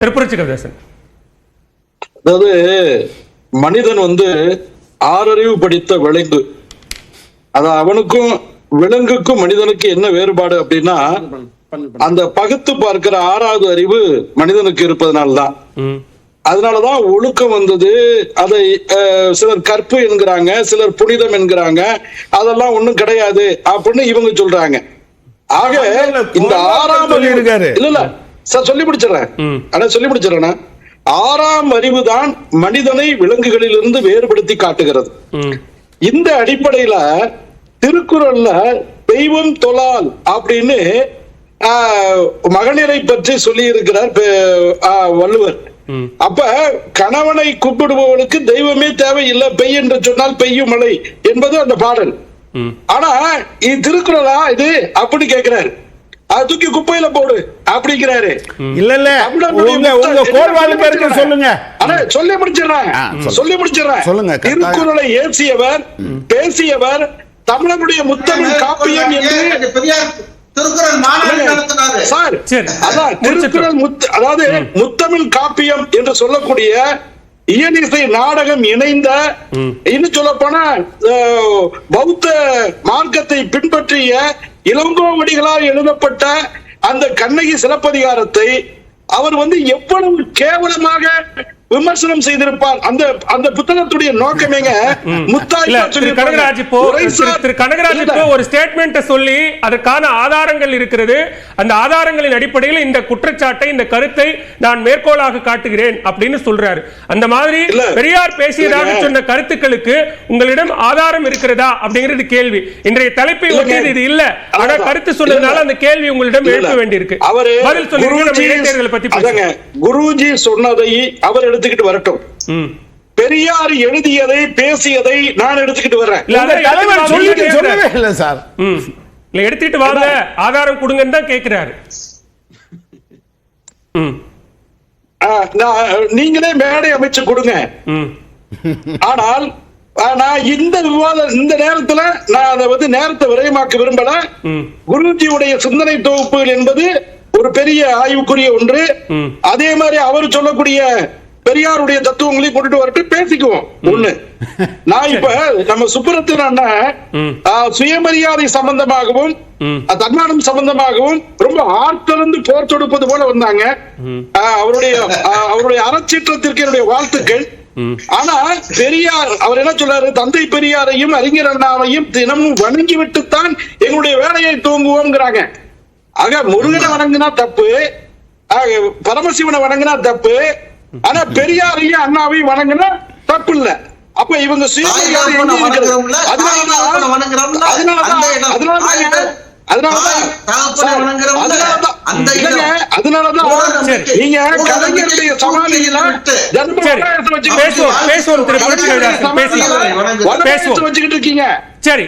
திருப்புரட்சி கவிதாசன். அதாவது மனிதன் ஆறறிவு படித்த விலங்கு. அவனுக்கும் விலங்குக்கும் மனிதனுக்கு என்ன வேறுபாடு அப்படின்னா, அந்த பகுத்து பார்க்கிற 6வது அறிவு மனிதனுக்கு இருப்பதனால்தான். அதனாலதான் ஒழுக்கம் வந்தது. அதை சிலர் கற்பு என்கிறாங்க, சிலர் புனிதம் என்கிறாங்க. அதெல்லாம் ஒண்ணும் கிடையாது அப்படின்னு இவங்க சொல்றாங்க. ஆக இந்த 6ஆம் அறிவு இல்ல சார் சொல்லி முடிச்சிடறேன். 6ஆம் அறிவு தான் மனிதனை விலங்குகளில் இருந்து வேறுபடுத்தி காட்டுகிறது. இந்த அடிப்படையில திருக்குறள்ல தெய்வம் தொழால் அப்படின்னு மகளிரை பற்றி சொல்லி இருக்கிறார் வள்ளுவர். அப்ப கணவனை கூப்பிடுபவனுக்கு தெய்வமே தேவையில்லை, பெய் என்று சொன்னால் பெய்யும் மழை என்பது அந்த பாடல். ஆனா இது திருக்குறளா இது அப்படி கேட்கிறாரு. தூக்கி குப்பையில போடு அப்படிங்கிறாரு. இல்ல உங்க கோட்பாடு சொல்லுங்க. சொல்லி முடிச்சிடறேன். திருக்குறளை ஏசியவர் பேசியவர் தமிழனுடைய முத்தமிழ் காப்பியம் என்று அதாவது முத்தமிழ் காப்பியம் என்று சொல்லக்கூடிய இயலிசை நாடகம் இணைந்த, இன்னும் சொல்ல போனா பௌத்த மார்க்கத்தை பின்பற்றிய இளங்கோவடிகளால் எழுதப்பட்ட அந்த கண்ணகி சிலப்பதிகாரத்தை அவர் எவ்வளவு கேவலமாக விமர்சனம் செய்திருப்பார். அந்த புத்தகத்துடைய நோக்கமேங்க ஒரு ஸ்டேட்மெண்ட் சொல்லி அதற்கான ஆதாரங்கள் இருக்கிறது. அந்த ஆதாரங்களின் அடிப்படையில் இந்த குற்றச்சாட்டை, இந்த கருத்தை நான் மேற்கோளாக காட்டுகிறேன் அப்படின்னு சொல்றாரு. அந்த மாதிரி பெரியார் பேசியதாக சொன்ன கருத்துக்களுக்கு உங்களிடம் ஆதாரம் இருக்கிறதா அப்படிங்கிறது கேள்வி. இன்றைய தலைப்பை ஒட்டியது இது இல்ல, ஆனா கருத்து சொன்னதுனால அந்த கேள்வி உங்களிடம் எழுப்ப வேண்டியிருக்கு. பதில் சொல்லுங்க. பத்தி குருஜி சொன்னதை அவர் எடுத்துக்கிட்டு வரட்டும். பெரியார் எழுதியதை பேசியதை நான் எடுத்துக்கிட்டு வர்றேன். எடுத்துட்டு வாங்க, ஆதாரம் கொடுங்கன்னு தான் கேட்கிறாரு. நீங்களே மேடை அமைச்சு கொடுங்க. ஆனால் நான் இந்த விவாதம் இந்த நேரத்துல நான் அதை நேரத்தை விரயமாக்க விரும்பல. குருஜியுடைய சிந்தனை தொகுப்புகள் என்பது ஒரு பெரிய ஆய்வுக்குரிய ஒன்று. அதே மாதிரி அவர் சொல்லக்கூடிய பெரியாருடைய தத்துவங்களையும் கொண்டுட்டு வரட்டு பேசிக்குவோம். ஒண்ணு, நான் இப்ப நம்ம சுப்புரத்தின் அண்ணன் சுயமரியாதை சம்பந்தமாகவும் தன்மானம் சம்பந்தமாகவும் ரொம்ப ஆட்கலந்து போர் தொடுப்பது போல வந்தாங்க. அவருடைய அறச்சீற்றத்திற்கு என்னுடைய வாழ்த்துக்கள். ஆனா பெரியார் அவர் என்ன சொல்றாரு, தந்தை பெரியாரையும் அறிஞர் அண்ணாவையும் தினமும் வணங்கிவிட்டுத்தான் எங்களுடைய வேலையை துவங்குவோம்ங்கிறாங்க. ஆக முருகனை வணங்கினா தப்பு, பரமசிவனை வணங்கினா தப்பு, ஆனா பெரியாரையும் அண்ணாவையும் வணங்கினா தப்பு இல்ல. அப்ப இவங்க சுயமரியாதை அதனாலதான் நீங்க கலைஞருடைய சமாதியில வச்சுக்கிட்டு இருக்கீங்க. சரி.